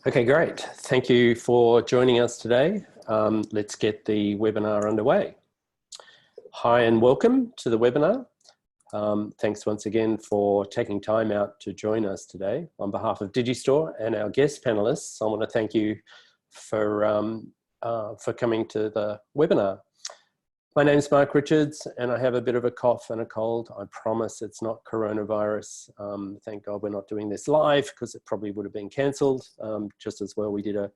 Okay, great. Thank you for joining us today. Let's get the webinar underway. Hi and welcome to the webinar. Thanks once again for taking time out to join us today. On behalf of Digistore and our guest panelists, I want to thank you for coming to the webinar. My name's Mark Richards and I have a bit of a cough and a cold. I promise it's not coronavirus. Thank God we're not doing this live because it probably would have been cancelled. Just as well we did a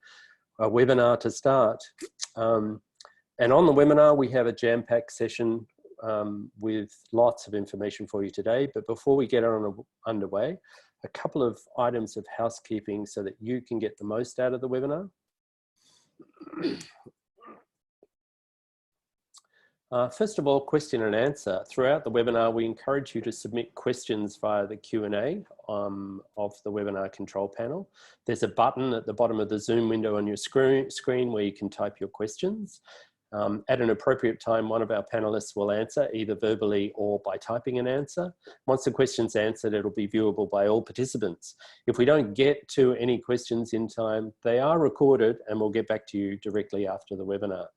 webinar to start. And on the webinar we have a jam-packed session with lots of information for you today. But before we get underway, a couple of items of housekeeping so that you can get the most out of the webinar. First of all, question and answer. Throughout the webinar, we encourage you to submit questions via the Q&A of the webinar control panel. There's a button at the bottom of the Zoom window on your screen where you can type your questions. At an appropriate time, one of our panelists will answer either verbally or by typing an answer. Once the question's answered, it'll be viewable by all participants. If we don't get to any questions in time, they are recorded and we'll get back to you directly after the webinar.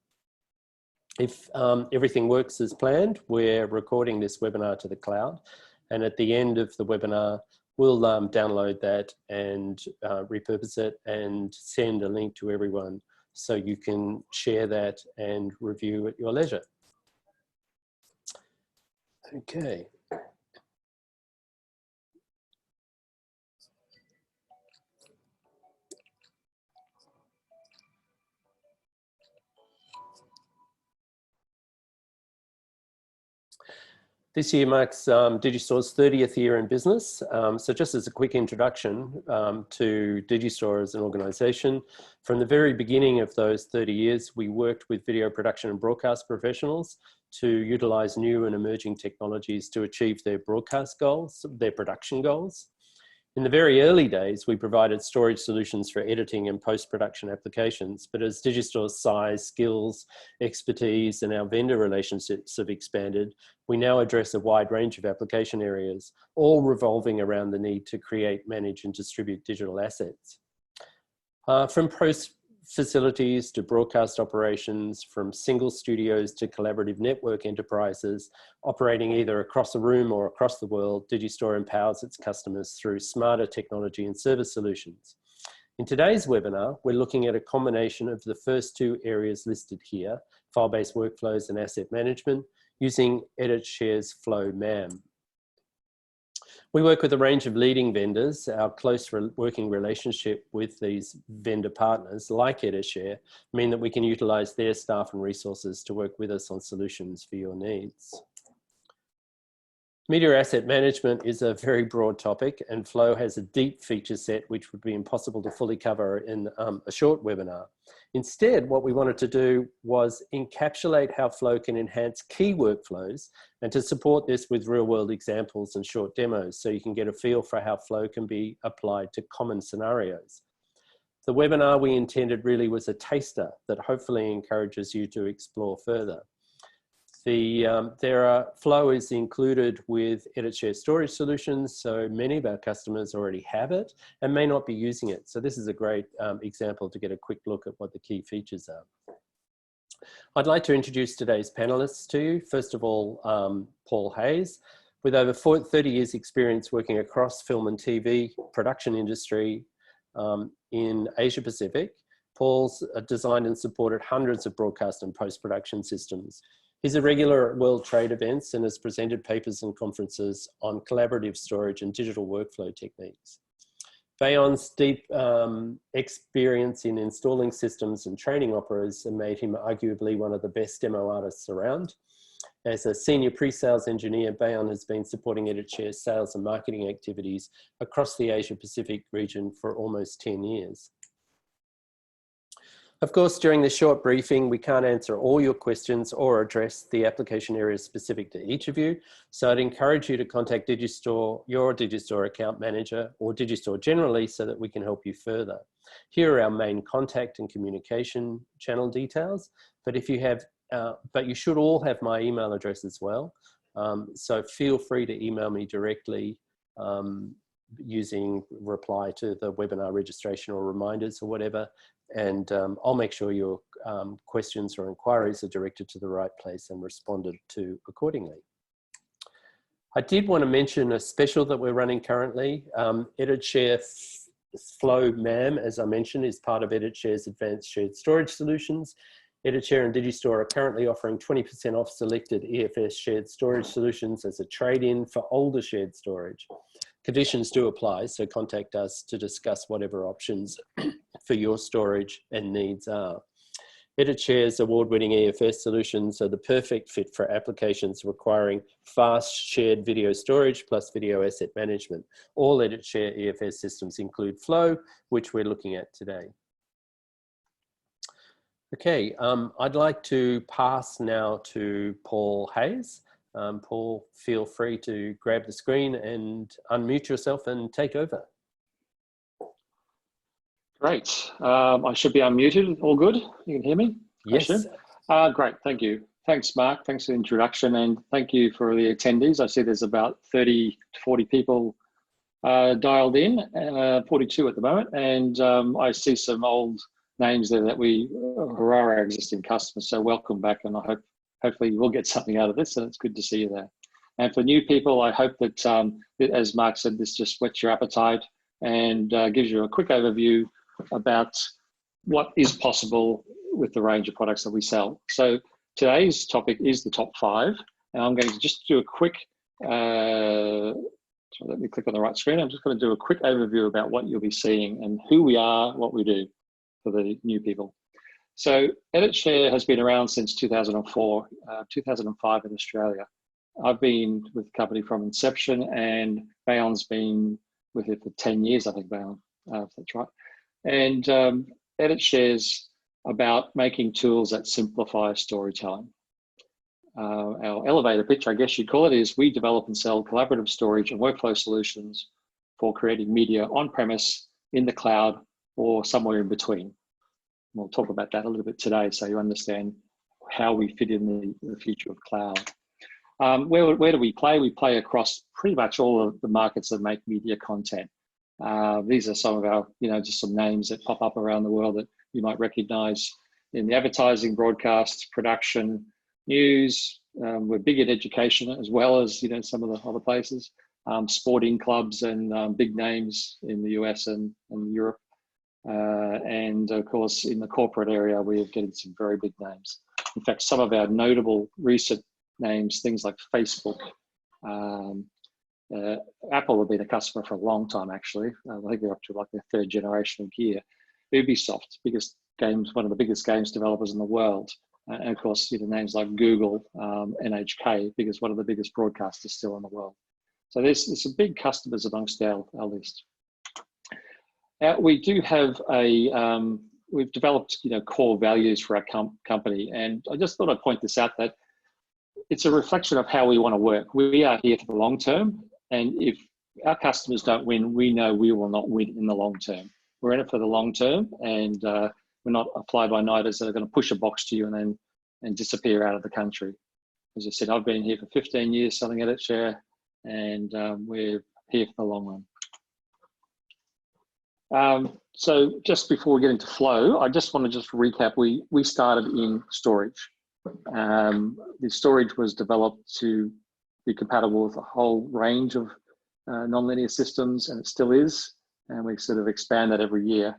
If everything works as planned, we're recording this webinar to the cloud, and at the end of the webinar, we'll download that and repurpose it and send a link to everyone so you can share that and review at your leisure. Okay. This year marks Digistore's 30th year in business. So just as a quick introduction to Digistore as an organisation, from the very beginning of those 30 years, we worked with video production and broadcast professionals to utilise new and emerging technologies to achieve their broadcast goals, their production goals. In the very early days, we provided storage solutions for editing and post-production applications, but as Digistore's size, skills, expertise, and our vendor relationships have expanded, we now address a wide range of application areas, all revolving around the need to create, manage, and distribute digital assets. From post facilities to broadcast operations, from single studios to collaborative network enterprises operating either across a room or across the world, Digistore empowers its customers through smarter technology and service solutions. In today's webinar, we're looking at a combination of the first two areas listed here, file-based workflows and asset management, using EditShare's Flow MAM. We work with a range of leading vendors. Our close working relationship with these vendor partners, like EditShare, mean that we can utilize their staff and resources to work with us on solutions for your needs. Media asset management is a very broad topic, and Flow has a deep feature set which would be impossible to fully cover in a short webinar. Instead, what we wanted to do was encapsulate how Flow can enhance key workflows and to support this with real-world examples and short demos so you can get a feel for how Flow can be applied to common scenarios. The webinar we intended really was a taster that hopefully encourages you to explore further. Flow is included with EditShare storage solutions, so many of our customers already have it and may not be using it. So this is a great example to get a quick look at what the key features are. I'd like to introduce today's panelists to you. First of all, Paul Hayes. With over 30 years experience working across film and TV production industry in Asia Pacific, Paul's designed and supported hundreds of broadcast and post-production systems. He's a regular at World Trade events and has presented papers and conferences on collaborative storage and digital workflow techniques. Bayon's deep experience in installing systems and training operas have made him arguably one of the best demo artists around. As a senior pre-sales engineer, Bayon has been supporting EditShare sales and marketing activities across the Asia Pacific region for almost 10 years. Of course, during this short briefing, we can't answer all your questions or address the application areas specific to each of you. So I'd encourage you to contact Digistore, your Digistore account manager, or Digistore generally so that we can help you further. Here are our main contact and communication channel details, but you should all have my email address as well. So feel free to email me directly using reply to the webinar registration or reminders or whatever. And I'll make sure your questions or inquiries are directed to the right place and responded to accordingly. I did want to mention a special that we're running currently. EditShare Flow MAM, as I mentioned, is part of EditShare's advanced shared storage solutions. EditShare and Digistore are currently offering 20% off selected EFS shared storage solutions as a trade-in for older shared storage. Conditions do apply, so contact us to discuss whatever options for your storage and needs are. EditShare's award-winning EFS solutions are the perfect fit for applications requiring fast shared video storage plus video asset management. All EditShare EFS systems include Flow, which we're looking at today. Okay, I'd like to pass now to Paul Hayes. Paul, feel free to grab the screen and unmute yourself and take over. Great. I should be unmuted. All good? You can hear me? Yes. Great. Thank you. Thanks, Mark. Thanks for the introduction, and thank you for the attendees. I see there's about 30 to 40 people dialed in, 42 at the moment, and I see some old names there that who are our existing customers. So welcome back, and I hopefully you will get something out of this, and it's good to see you there. And for new people, I hope that, as Mark said, this just whets your appetite and gives you a quick overview about what is possible with the range of products that we sell. So today's topic is the top 5, and I'm going to just do a quick, so let me click on the right screen. I'm just going to do a quick overview about what you'll be seeing and who we are, what we do for the new people. So EditShare has been around since 2004, 2005 in Australia. I've been with the company from inception, and Bayon's been with it for 10 years, I think, Bayon, if that's right. And EditShare's about making tools that simplify storytelling. Our elevator pitch, I guess you'd call it, is we develop and sell collaborative storage and workflow solutions for creating media on-premise, in the cloud, or somewhere in between. We'll talk about that a little bit today so you understand how we fit in the future of cloud. Where do we play? We play across pretty much all of the markets that make media content. These are some of our, just some names that pop up around the world that you might recognize in the advertising, broadcast, production, news. We're big in education as well as, some of the other places, sporting clubs and big names in the US and Europe. And of course, in the corporate area, we're getting some very big names. In fact, some of our notable recent names, things like Facebook, Apple have been a customer for a long time, actually. I think they're up to like their 3rd generation of gear. Ubisoft, one of the biggest games developers in the world. And of course, names like Google, NHK, one of the biggest broadcasters still in the world. So there's some big customers amongst our list. We do have we've developed, core values for our company. And I just thought I'd point this out, that it's a reflection of how we want to work. We are here for the long term. And if our customers don't win, we know we will not win in the long term. We're in it for the long term, and we're not a fly-by-nighters that are going to push a box to you and disappear out of the country. As I said, I've been here for 15 years selling EditShare, and we're here for the long run. So just before we get into Flow, I just want to recap. We started in storage. The storage was developed to be compatible with a whole range of nonlinear systems, and it still is. And we sort of expand that every year.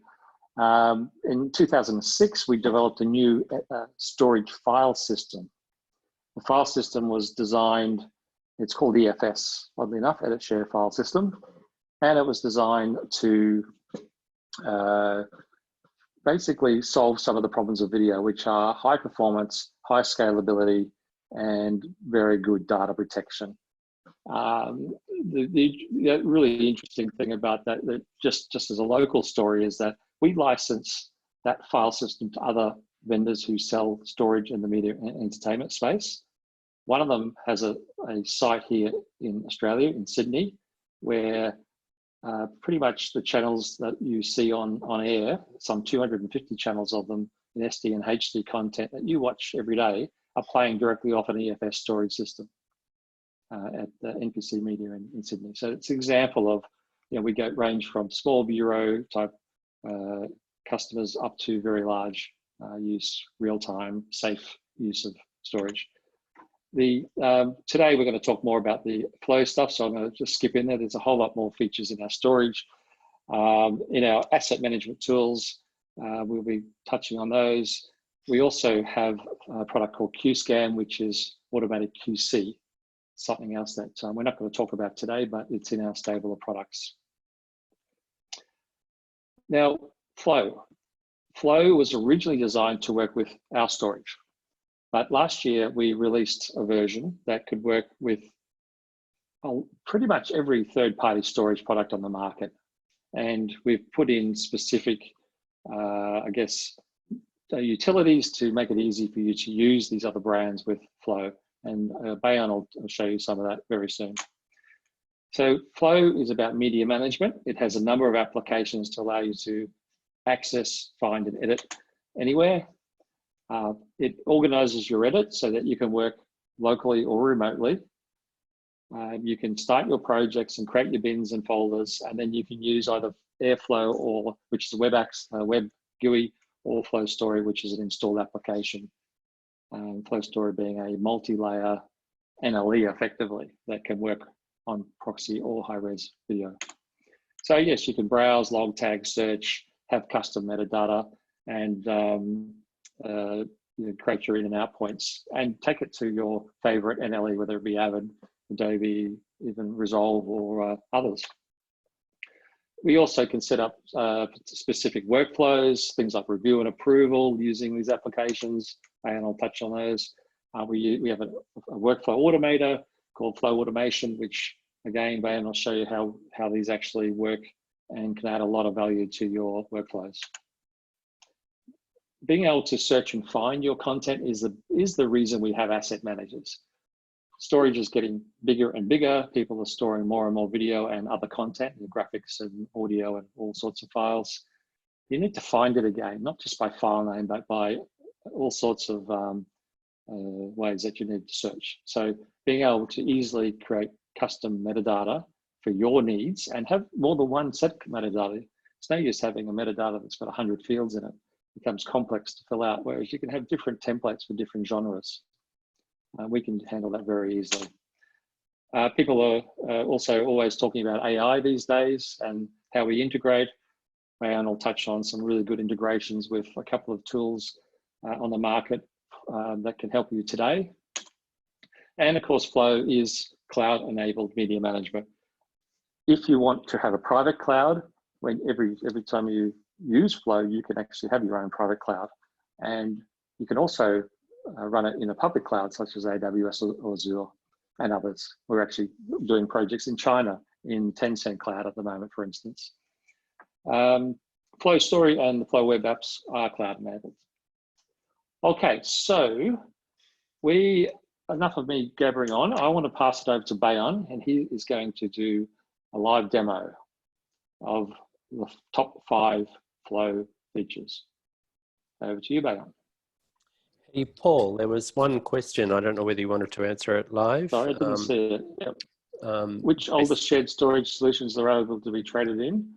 In 2006, we developed a new storage file system. The file system was designed, it's called EFS, oddly enough, EditShare File System. And it was designed to basically solve some of the problems of video, which are high performance, high scalability, and very good data protection. The really interesting thing about that just as a local story, is that we license that file system to other vendors who sell storage in the media and entertainment space. One of them has a site here in Australia, in Sydney, where pretty much the channels that you see on air, some 250 channels of them in SD and HD content that you watch every day, are playing directly off an EFS storage system at the NPC Media in Sydney. So it's an example of we range from small bureau type customers up to very large use, real-time, safe use of storage. Today we're going to talk more about the flow stuff, so I'm going to just skip in there. There's a whole lot more features in our storage. In our asset management tools, we'll be touching on those. We also have a product called QScan, which is automatic QC, something else that we're not going to talk about today, but it's in our stable of products. Now, Flow. Flow was originally designed to work with our storage, but last year we released a version that could work with pretty much every third-party storage product on the market. And we've put in specific, I guess, utilities to make it easy for you to use these other brands with Flow. And Bayan will show you some of that very soon. So Flow is about media management. It has a number of applications to allow you to access, find, and edit anywhere. It organizes your edit so that you can work locally or remotely. You can start your projects and create your bins and folders, and then you can use either Airflow, or which is a web GUI, or Flow Story, which is an installed application. Flow Story being a multi-layer NLE effectively that can work on proxy or high-res video. So yes, you can browse, log tag, search, have custom metadata, and create your in and out points and take it to your favorite NLE, whether it be Avid, Adobe, even Resolve, or others. We also can set up specific workflows, things like review and approval using these applications, and I'll touch on those. We have a workflow automator called Flow Automation, which again, Bayan will show you how these actually work and can add a lot of value to your workflows. Being able to search and find your content is the reason we have asset managers. Storage is getting bigger and bigger. People are storing more and more video and other content, graphics and audio and all sorts of files. You need to find it again, not just by file name, but by all sorts of ways that you need to search. So being able to easily create custom metadata for your needs and have more than one set of metadata. It's no use having a metadata that's got 100 fields in it. It becomes complex to fill out, whereas you can have different templates for different genres. We can handle that very easily. People are also always talking about AI these days and how we integrate. Bayan will touch on some really good integrations with a couple of tools on the market that can help you today. And of course, Flow is cloud-enabled media management. If you want to have a private cloud, when every time you use Flow, you can actually have your own private cloud. And you can also run it in a public cloud, such as AWS or Azure and others. We're actually doing projects in China in Tencent Cloud at the moment, for instance. Flow Story and the Flow web apps are cloud-enabled. Okay, so enough of me gabbering on. I want to pass it over to Bayan, and he is going to do a live demo of the top 5 Flow features. Over to you, Bayan. Hey, Paul, there was one question. I don't know whether you wanted to answer it live. Sorry, I didn't see it. Yep. Which oldest shared storage solutions are able to be traded in?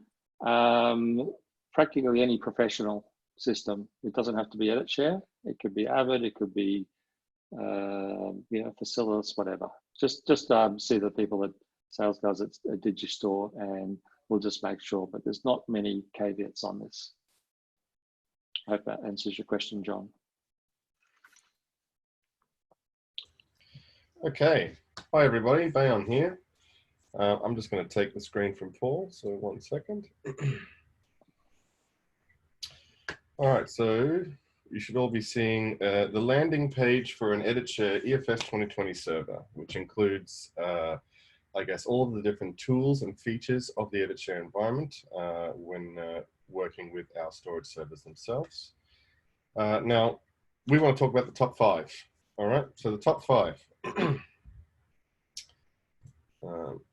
Practically any professional system. It doesn't have to be EditShare. It could be Avid. It could be Facilis, whatever. Just see the people at sales guys at Digistore, and we'll just make sure. But there's not many caveats on this. I hope that answers your question, John. Okay, hi everybody, Bayan here. I'm just going to take the screen from Paul, so 1 second. All right, so you should all be seeing the landing page for an EditShare EFS 2020 server, which includes, I guess, all of the different tools and features of the EditShare environment when working with our storage servers themselves. Now, we want to talk about the top 5. All right, so the top 5.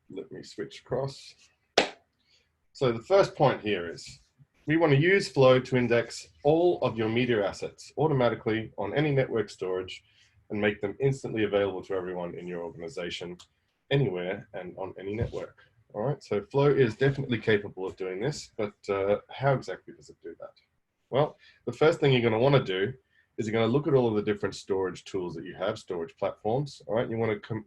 Let me switch across. So the first point here is we want to use Flow to index all of your media assets automatically on any network storage and make them instantly available to everyone in your organization, anywhere and on any network. All right, so Flow is definitely capable of doing this, but how exactly does it do that? Well, the first thing you're going to want to do is you're going to look at all of the different storage tools that you have, storage platforms. All right, you want to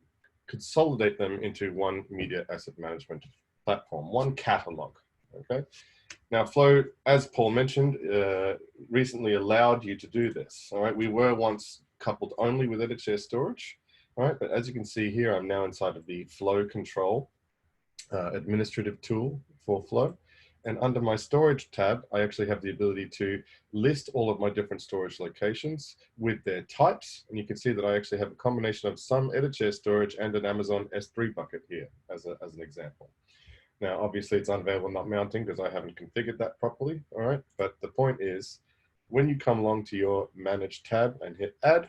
consolidate them into one media asset management platform, one catalog. Okay. Now, Flow, as Paul mentioned, recently allowed you to do this. All right, we were once coupled only with EditShare storage. All right, but as you can see here, I'm now inside of the Flow control administrative tool for Flow. And under my storage tab, I actually have the ability to list all of my different storage locations with their types. And you can see that I actually have a combination of some EditShare storage and an Amazon S3 bucket here as an example. Now, obviously it's unavailable, not mounting, because I haven't configured that properly. All right. But the point is, when you come along to your manage tab and hit add,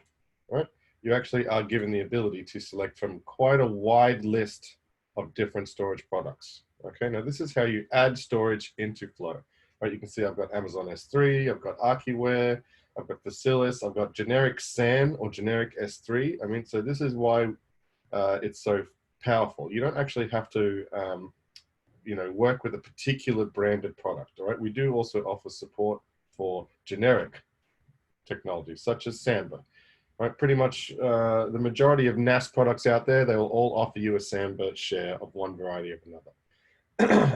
all right, you actually are given the ability to select from quite a wide list of different storage products. Okay, now this is how you add storage into Flow. Right, you can see I've got Amazon S3, I've got Archiware, I've got Facilis, I've got generic SAN or generic S3. I mean, so this is why it's so powerful. You don't actually have to, you know, work with a particular branded product. All right, we do also offer support for generic technologies such as Samba. Right, pretty much the majority of NAS products out there, they will all offer you a Samba share of one variety or another.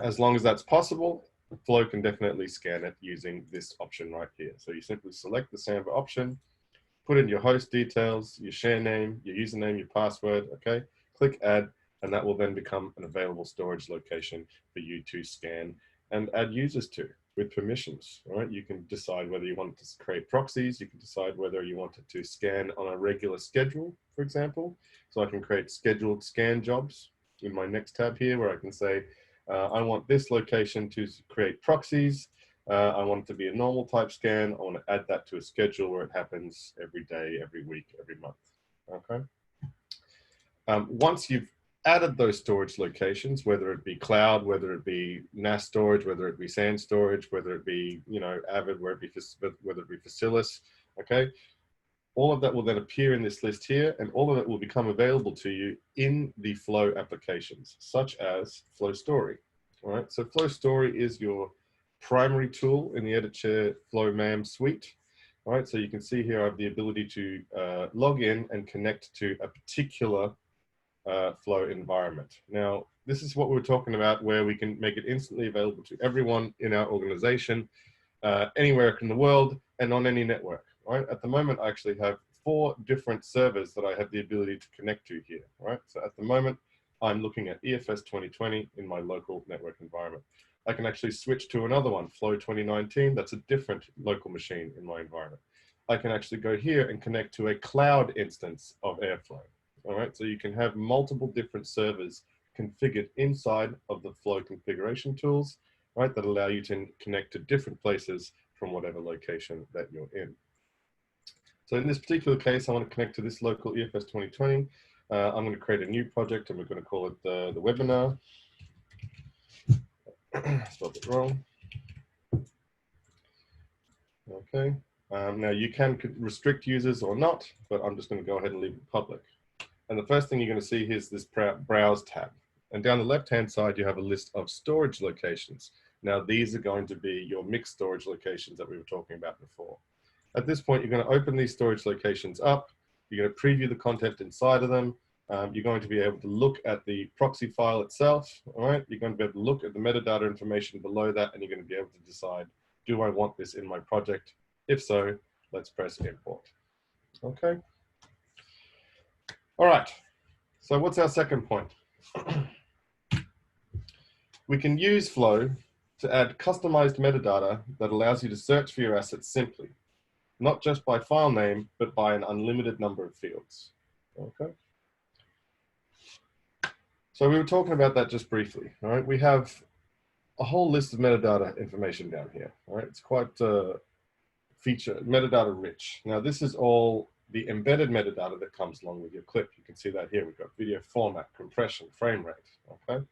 As long as that's possible, Flow can definitely scan it using this option right here. So you simply select the Samba option, put in your host details, your share name, your username, your password, okay? Click add, and that will then become an available storage location for you to scan and add users to with permissions, all right? You can decide whether you want to create proxies, you can decide whether you want it to scan on a regular schedule, for example. So I can create scheduled scan jobs in my next tab here where I can say, I want this location to create proxies. I want it to be a normal type scan. I want to add that to a schedule where it happens every day, every week, every month. Okay. Once you've added those storage locations, whether it be cloud, whether it be NAS storage, whether it be SAN storage, whether it be, you know, Avid, whether it be Facilis, okay, all of that will then appear in this list here, and all of it will become available to you in the Flow applications, such as Flow Story. All right, so Flow Story is your primary tool in the EditShare Flow MAM suite. All right, so you can see here I have the ability to log in and connect to a particular Flow environment. Now, this is what we're talking about, where we can make it instantly available to everyone in our organization, anywhere in the world and on any network. Right? At the moment, I actually have 4 different servers that I have the ability to connect to here. Right? So at the moment, I'm looking at EFS 2020 in my local network environment. I can actually switch to another one, Flow 2019. That's a different local machine in my environment. I can actually go here and connect to a cloud instance of Airflow. All right, so you can have multiple different servers configured inside of the Flow configuration tools, right, that allow you to connect to different places from whatever location that you're in. So in this particular case, I want to connect to this local EFS 2020. I'm going to create a new project, and we're going to call it the webinar. Spelled it wrong. Okay. Now you can restrict users or not, but I'm just going to go ahead and leave it public. And the first thing you're going to see here is this Browse tab. And down the left-hand side, you have a list of storage locations. Now, these are going to be your mixed storage locations that we were talking about before. At this point, you're going to open these storage locations up. You're going to preview the content inside of them. You're going to be able to look at the proxy file itself. All right. You're going to be able to look at the metadata information below that, and you're going to be able to decide, do I want this in my project? If so, let's press import. Okay. All right. So what's our second point? We can use Flow to add customized metadata that allows you to search for your assets simply, not just by file name, but by an unlimited number of fields. Okay. So we were talking about that just briefly. All right. We have a whole list of metadata information down here. All right. It's quite metadata rich. Now, this is all the embedded metadata that comes along with your clip. You can see that here. We've got video format, compression, frame rate. Okay.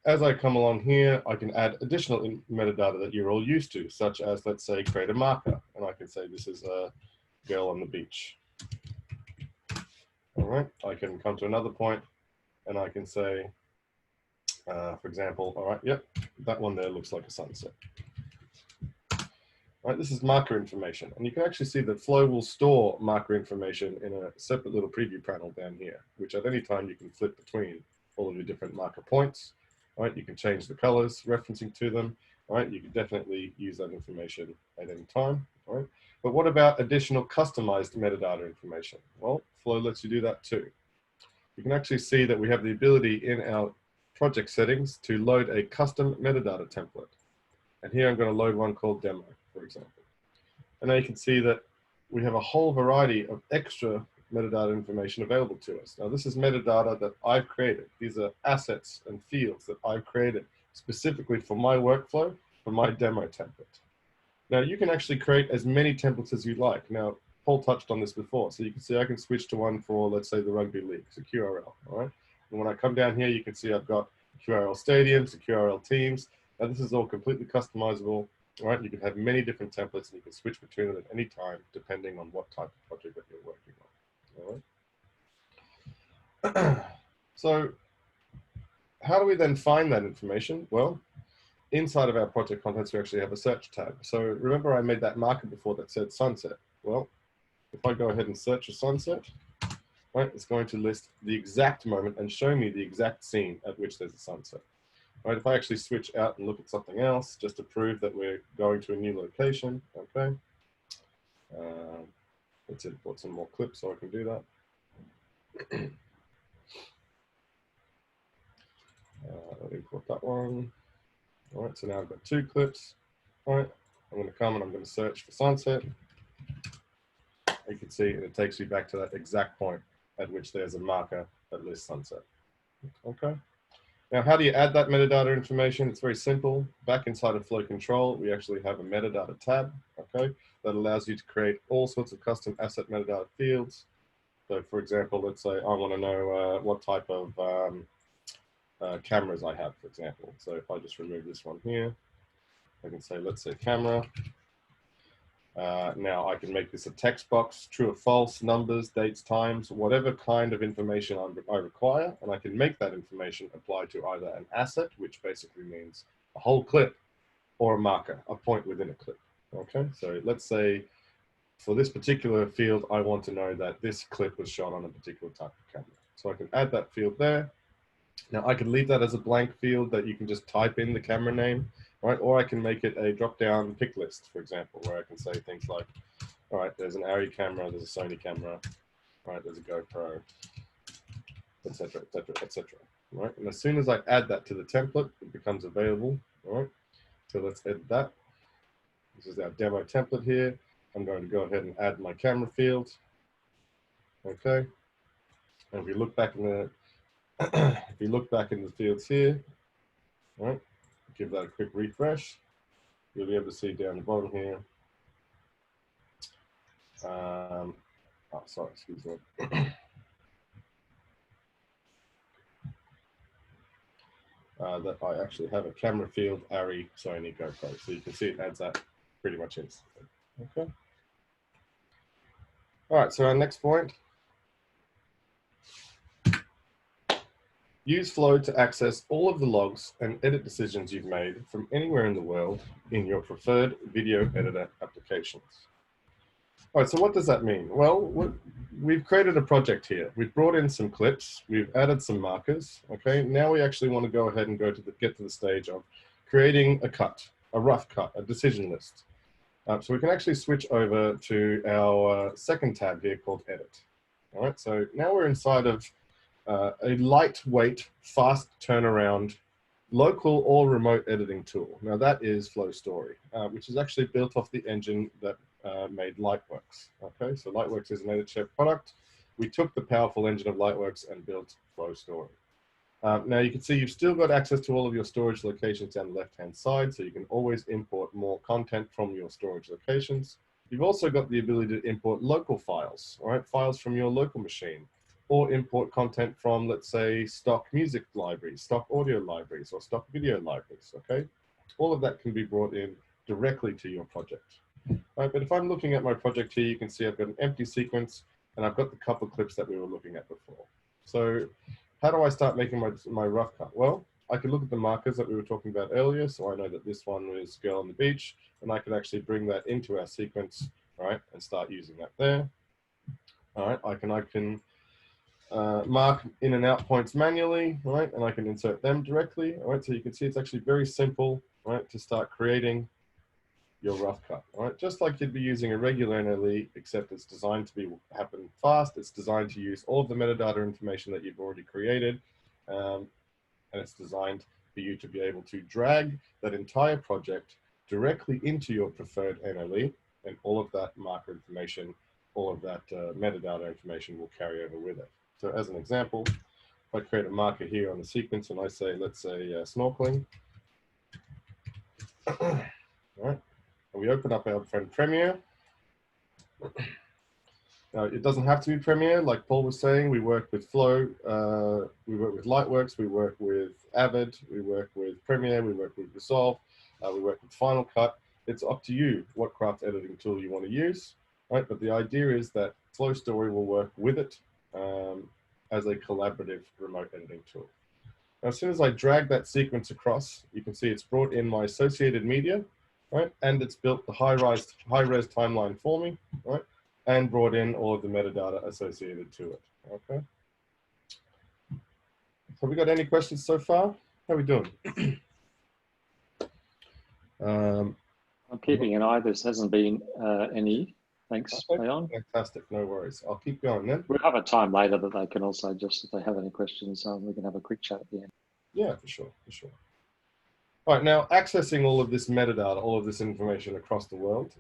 As I come along here, I can add additional metadata that you're all used to, such as, let's say, create a marker. And I can say this is a girl on the beach. All right. I can come to another point and I can say, For example, all right, yep, that one there looks like a sunset. Right, this is marker information, and you can actually see that Flow will store marker information in a separate little preview panel down here, which at any time you can flip between all of your different marker points. Right, you can change the colors referencing to them. Right, you can definitely use that information at any time. Right, but what about additional customized metadata information? Well, Flow lets you do that too. You can actually see that we have the ability in our project settings to load a custom metadata template. And here I'm going to load one called demo, for example. And now you can see that we have a whole variety of extra metadata information available to us. Now this is metadata that I've created. These are assets and fields that I've created specifically for my workflow, for my demo template. Now you can actually create as many templates as you like. Now Paul touched on this before, so you can see I can switch to one for, let's say, the rugby league, so QRL, all right? And when I come down here, you can see I've got QRL stadiums, the QRL teams. Now this is all completely customizable, all right? You can have many different templates and you can switch between them at any time depending on what type of project that you're working on, all right? So how do we then find that information? Well, inside of our project contents, we actually have a search tab. So remember I made that marker before that said sunset. Well, if I go ahead and search a sunset, right, it's going to list the exact moment and show me the exact scene at which there's a sunset. Right, if I actually switch out and look at something else, just to prove that we're going to a new location, okay. Let's import some more clips so I can do that. I'll import that one. All right, so now I've got 2 clips. All right, I'm going to come and I'm going to search for sunset. You can see it takes you back to that exact point at which there's a marker that lists sunset. Okay. Now, how do you add that metadata information? It's very simple. Back inside of Flow Control, we actually have a Metadata Tab, okay, that allows you to create all sorts of custom asset metadata fields. So, for example, let's say I want to know what type of cameras I have, for example. So if I just remove this one here, I can say, let's say camera. Now I can make this a text box, true or false, numbers, dates, times, whatever kind of information I require, and I can make that information apply to either an asset, which basically means a whole clip, or a marker, a point within a clip. Okay, so let's say for this particular field, I want to know that this clip was shot on a particular type of camera. So I can add that field there. Now I can leave that as a blank field that you can just type in the camera name, right? Or I can make it a drop-down pick list, for example, where I can say things like, all right, there's an Arri camera, there's a Sony camera, all right, there's a GoPro, etc., etc., etc. Right? And as soon as I add that to the template, it becomes available. All right, so let's edit that. This is our demo template here. I'm going to go ahead and add my camera field. Okay, and if we look back in the if you look back in the fields here, right, give that a quick refresh, you'll be able to see down the bottom here. Oh, sorry, excuse me. That I actually have a camera field, Arri, Sony, GoPro. So you can see it adds that pretty much instantly. Okay. All right, so our next point. Use Flow to access all of the logs and edit decisions you've made from anywhere in the world in your preferred video editor applications. All right, so what does that mean? Well, we've created a project here. We've brought in some clips. We've added some markers. Okay, now we actually want to go ahead and get to the stage of creating a cut, a rough cut, a decision list. So we can actually switch over to our second tab here called Edit. All right, so now we're inside of a lightweight, fast turnaround, local or remote editing tool. Now that is Flow Story, which is actually built off the engine that made Lightworks. Okay, so Lightworks is an EditShare product. We took the powerful engine of Lightworks and built Flow Story. Now you can see you've still got access to all of your storage locations down the left-hand side, so you can always import more content from your storage locations. You've also got the ability to import local files, all right, files from your local machine, or import content from, let's say, stock music libraries, stock audio libraries, or stock video libraries, okay? All of that can be brought in directly to your project. All right, but if I'm looking at my project here, you can see I've got an empty sequence, and I've got the couple clips that we were looking at before. So how do I start making my rough cut? Well, I can look at the markers that we were talking about earlier. So I know that this one was girl on the beach, and I can actually bring that into our sequence, right, and start using that there. All right, I can mark in and out points manually, right, and I can insert them directly. All right, so you can see it's actually very simple, right, to start creating your rough cut. All right, just like you'd be using a regular NLE, except it's designed to happen fast. It's designed to use all of the metadata information that you've already created, and it's designed for you to be able to drag that entire project directly into your preferred NLE, and all of that marker information, all of that metadata information will carry over with it. So as an example, if I create a marker here on the sequence and I say, let's say snorkeling, all right, and we open up our friend Premiere. Now, it doesn't have to be Premiere, like Paul was saying. We work with Flow, we work with Lightworks, we work with Avid, we work with Premiere, we work with Resolve, we work with Final Cut. It's up to you what craft editing tool you want to use, right? But the idea is that Flow Story will work with it as a collaborative remote editing tool. Now, as soon as I drag that sequence across, you can see it's brought in my associated media, right? And it's built the high-res timeline for me, right? And brought in all of the metadata associated to it, okay? Have we got any questions so far? How are we doing? I'm keeping an eye. There hasn't been any. Thanks, okay. Leon. Fantastic, no worries. I'll keep going then. We'll have a time later that they can also just, if they have any questions, we can have a quick chat at the end. Yeah, for sure, for sure. All right, now accessing all of this metadata, all of this information across the world,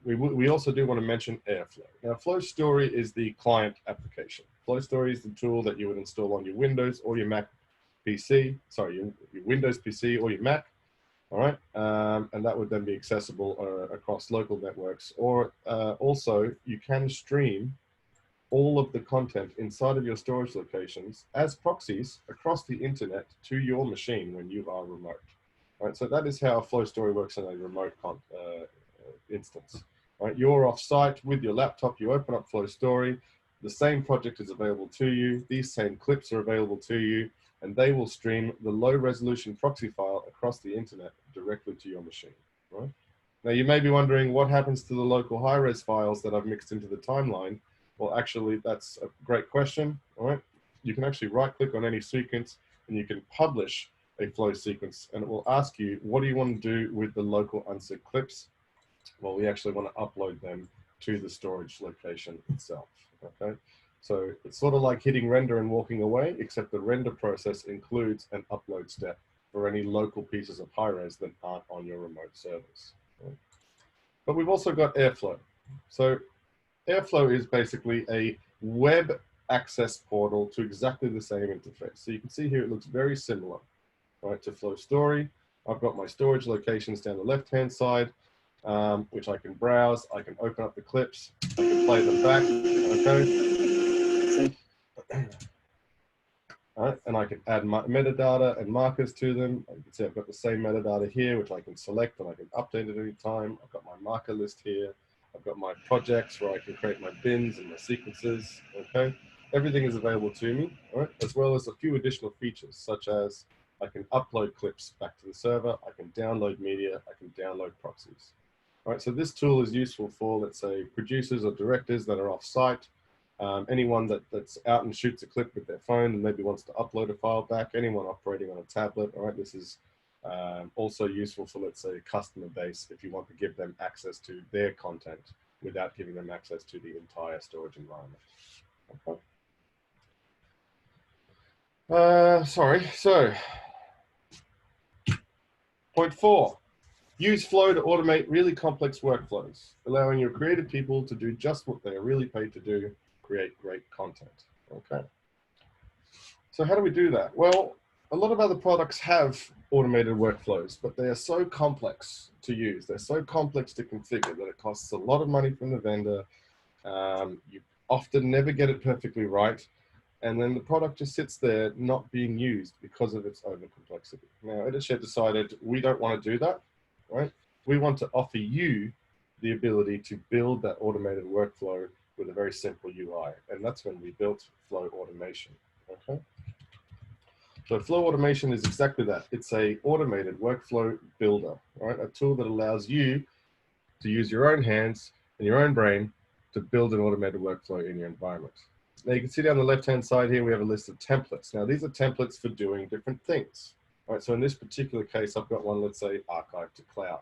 we also do want to mention Airflow. Now, Flow Story is the client application. Flow Story is the tool that you would install on your Windows or your Mac PC, sorry, your Windows PC or your Mac, all right? And that would then be accessible across local networks, or also you can stream all of the content inside of your storage locations as proxies across the internet to your machine when you are remote. Right, so that is how Flow Story works in a remote instance. Right, you're off-site with your laptop, you open up Flow Story, the same project is available to you, these same clips are available to you, and they will stream the low-resolution proxy file across the internet directly to your machine. Right? Now, you may be wondering what happens to the local high-res files that I've mixed into the timeline. Well, actually, that's a great question. All right, you can actually right-click on any sequence, and you can publish a flow sequence, and it will ask you, what do you want to do with the local unzipped clips? Well, we actually want to upload them to the storage location itself. Okay, so it's sort of like hitting render and walking away, except the render process includes an upload step for any local pieces of high-res that aren't on your remote servers. Okay? But we've also got Airflow. So Airflow is basically a web access portal to exactly the same interface. So you can see here it looks very similar, right, to Flow Story. I've got my storage locations down the left-hand side, which I can browse. I can open up the clips. I can play them back. Okay. All right, and I can add metadata and markers to them. You can see I've got the same metadata here, which I can select and I can update at any time. I've got my marker list here. I've got my projects where I can create my bins and my sequences, okay? Everything is available to me, all right? As well as a few additional features, such as I can upload clips back to the server, I can download media, I can download proxies. All right, so this tool is useful for, let's say, producers or directors that are off-site, anyone that's out and shoots a clip with their phone and maybe wants to upload a file back, anyone operating on a tablet, all right? This is also useful for, let's say, a customer base if you want to give them access to their content without giving them access to the entire storage environment. Okay. Sorry, so point 4, use Flow to automate really complex workflows, allowing your creative people to do just what they are really paid to do, create great content. Okay. So how do we do that? Well, a lot of other products have automated workflows, but they are so complex to use. They're so complex to configure that it costs a lot of money from the vendor. You often never get it perfectly right. And then the product just sits there not being used because of its over complexity. Now, EditShare decided we don't want to do that, right? We want to offer you the ability to build that automated workflow with a very simple UI. And that's when we built Flow Automation, okay? So flow automation is exactly that. It's a automated workflow builder, right? A tool that allows you to use your own hands and your own brain to build an automated workflow in your environment. Now you can see down the left-hand side here, we have a list of templates. Now these are templates for doing different things. All right, so in this particular case, I've got one, let's say archive to cloud.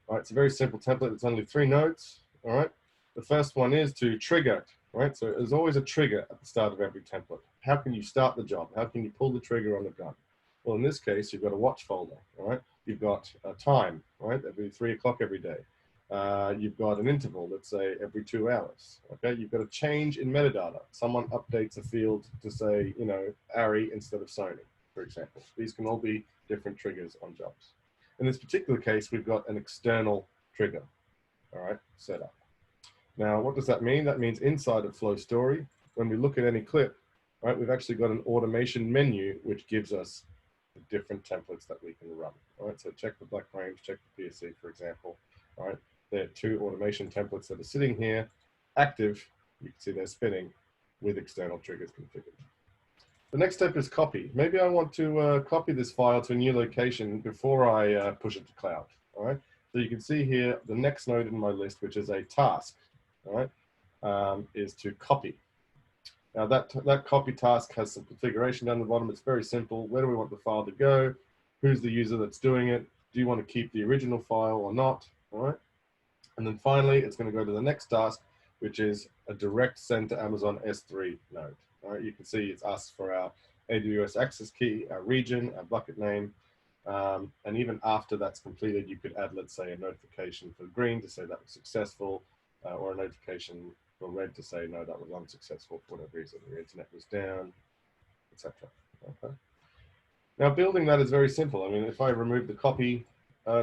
All right, it's a very simple template. It's only 3 nodes. All right, the first one is to trigger it. Right, so there's always a trigger at the start of every template. How can you start the job? How can you pull the trigger on the gun? Well, in this case, you've got a watch folder. All right, you've got a time. Right, every 3 o'clock every day. You've got an interval, let's say every 2 hours. Okay, you've got a change in metadata. Someone updates a field to say, you know, Ari instead of Sony, for example. These can all be different triggers on jobs. In this particular case, we've got an external trigger. All right, set up. Now, what does that mean? That means inside of Flow Story, when we look at any clip, right, we've actually got an automation menu which gives us the different templates that we can run. All right, so check the black frames, check the PSC, for example. All right, there are 2 automation templates that are sitting here, active. You can see they're spinning with external triggers configured. The next step is copy. Maybe I want to copy this file to a new location before I push it to cloud. All right, so you can see here the next node in my list, which is a task. All right, is to copy. Now that copy task has some configuration down the bottom. It's very simple. Where do we want the file to go? Who's the user that's doing it? Do you want to keep the original file or not? All right. And then finally, it's going to go to the next task, which is a direct send to Amazon S3 node. All right. You can see it's asked for our AWS access key, our region, our bucket name. And even after that's completed, you could add, let's say, a notification for green to say that was successful. Or a notification for red to say, no, that was unsuccessful for whatever reason, your internet was down, etc. Okay. Now, building that is very simple. I mean, if I remove the copy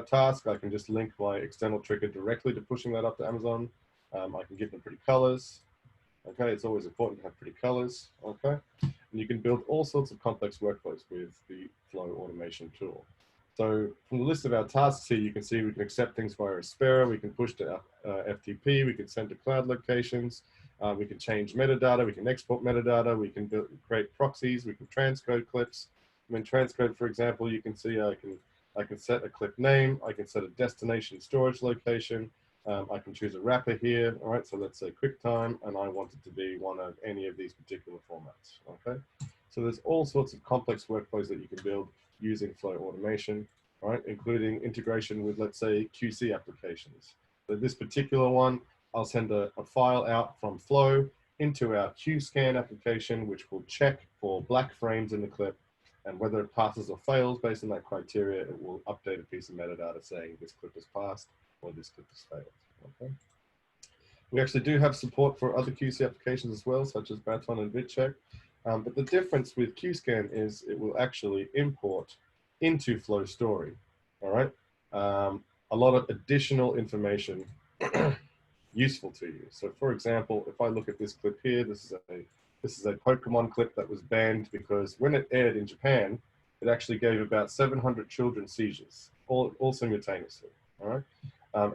task, I can just link my external trigger directly to pushing that up to Amazon. I can give them pretty colors. Okay, it's always important to have pretty colors. Okay, and you can build all sorts of complex workflows with the Flow automation tool. So from the list of our tasks here, you can see we can accept things via Aspera, we can push to FTP, we can send to cloud locations, we can change metadata, we can export metadata, we can create proxies, we can transcode clips. I mean, transcode, for example, you can see I can set a clip name, I can set a destination storage location, I can choose a wrapper here, all right, so let's say QuickTime, and I want it to be one of any of these particular formats, okay? So there's all sorts of complex workflows that you can build using Flow automation, right? Including integration with, let's say, QC applications. So this particular one, I'll send a file out from Flow into our QScan application, which will check for black frames in the clip, and whether it passes or fails based on that criteria, it will update a piece of metadata saying this clip has passed or this clip has failed, okay? We actually do have support for other QC applications as well, such as Baton and VidCheck. But the difference with QScan is it will actually import into Flow Story, all right? A lot of additional information useful to you. So for example, if I look at this clip here, this is a Pokemon clip that was banned because when it aired in Japan, it actually gave about 700 children seizures, all simultaneously, all right?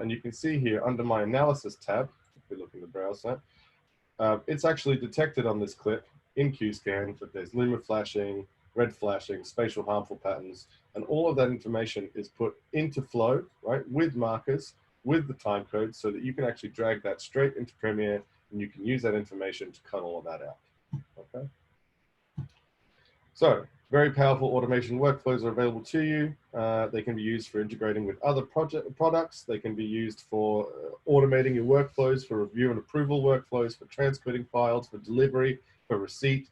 And you can see here under my analysis tab, if we look in the browser, it's actually detected on this clip in QScan that there's luma flashing, red flashing, spatial harmful patterns, and all of that information is put into Flow, right, with markers, with the time code, so that you can actually drag that straight into Premiere, and you can use that information to cut all of that out, okay? So, very powerful automation workflows are available to you. They can be used for integrating with other products. They can be used for automating your workflows, for review and approval workflows, for transcoding files, for delivery, for receipt.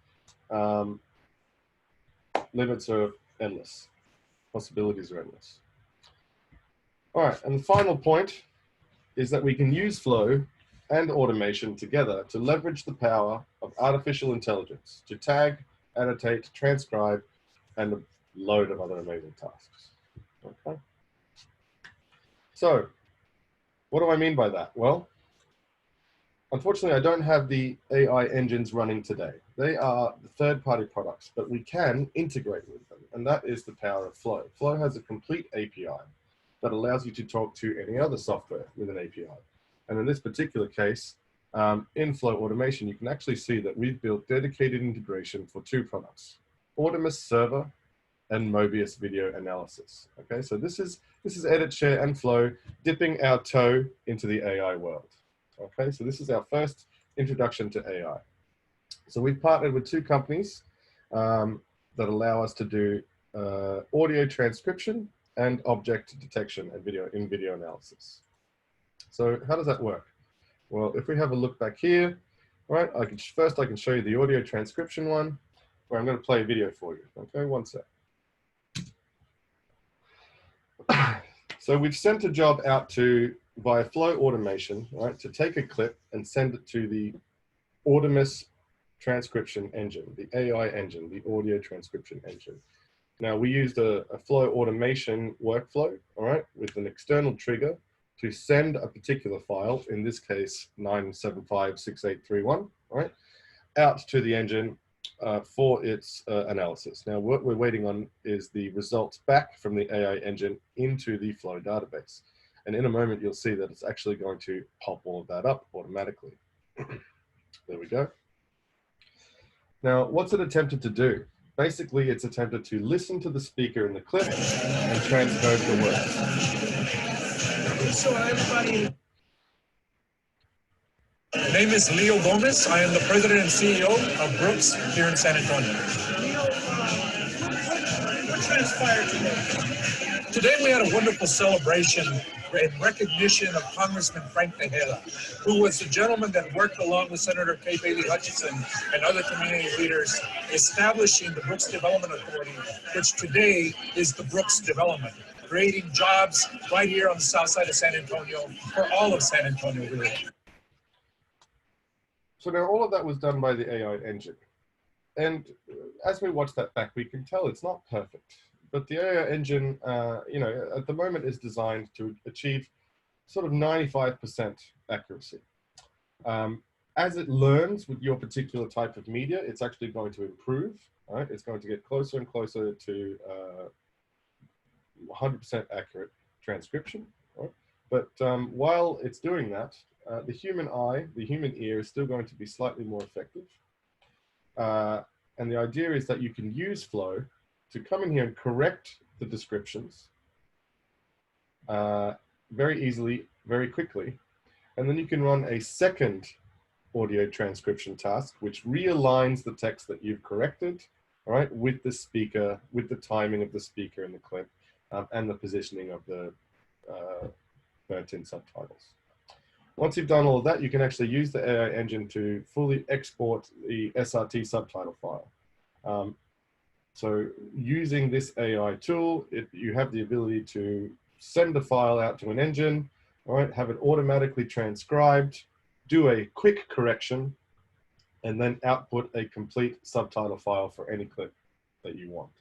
Limits are endless. Possibilities are endless. All right, and the final point is that we can use Flow and automation together to leverage the power of artificial intelligence to tag, annotate, transcribe, and a load of other amazing tasks. Okay. So, what do I mean by that? Well, unfortunately, I don't have the AI engines running today. They are the third-party products, but we can integrate with them, and that is the power of Flow. Flow has a complete API that allows you to talk to any other software with an API. And in this particular case, in Flow automation, you can actually see that we've built dedicated integration for 2 products, Automator Server and Mobius video analysis. Okay, so this is EditShare and Flow dipping our toe into the AI world. Okay, so this is our first introduction to AI. So we've partnered with two companies that allow us to do audio transcription and object detection and video analysis. So how does that work? Well, if we have a look back here, right, first I can show you the audio transcription one, where I'm going to play a video for you. Okay, one sec. So we've sent a job out via Flow automation, right, to take a clip and send it to the Automator transcription engine, the AI engine, the audio transcription engine. Now we used a Flow automation workflow, all right, with an external trigger to send a particular file, in this case 9756831, all right, out to the engine for its analysis. Now what we're waiting on is the results back from the AI engine into the Flow database. And in a moment, you'll see that it's actually going to pop all of that up automatically. There we go. Now, what's it attempted to do? Basically, it's attempted to listen to the speaker in the clip and transcode the words. So everybody. My name is Leo Gomez. I am the president and CEO of Brooks here in San Antonio. Leo, what transpired today? Today we had a wonderful celebration in recognition of Congressman Frank Tejeda, who was the gentleman that worked along with Senator Kay Bailey Hutchison and other community leaders establishing the Brooks Development Authority, which today is the Brooks Development, creating jobs right here on the south side of San Antonio for all of San Antonio, really. So now all of that was done by the AI engine. And as we watch that back, we can tell it's not perfect. But the AI engine, you know, at the moment is designed to achieve sort of 95% accuracy. As it learns with your particular type of media, it's actually going to improve, right? It's going to get closer and closer to 100% accurate transcription, right? But while it's doing that, the human eye, the human ear is still going to be slightly more effective. And the idea is that you can use Flow to come in here and correct the descriptions very easily, very quickly. And then you can run a second audio transcription task, which realigns the text that you've corrected, all right, with the speaker, with the timing of the speaker in the clip, and the positioning of the burnt-in subtitles. Once you've done all of that, you can actually use the AI engine to fully export the SRT subtitle file. So using this AI tool, you have the ability to send a file out to an engine, all right, have it automatically transcribed, do a quick correction, and then output a complete subtitle file for any clip that you want.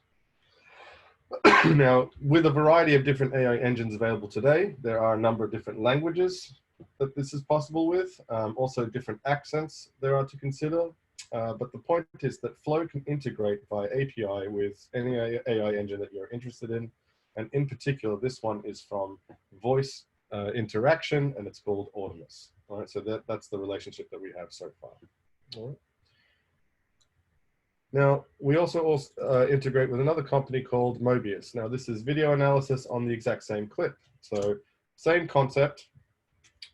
Now, with a variety of different AI engines available today, there are a number of different languages that this is possible with, also different accents there are to consider. But the point is that Flow can integrate via API with any AI engine that you're interested in. And in particular, this one is from voice interaction, and it's called Automator. All right, so that's the relationship that we have so far. All right. Now, we also integrate with another company called Mobius. Now, this is video analysis on the exact same clip. So same concept.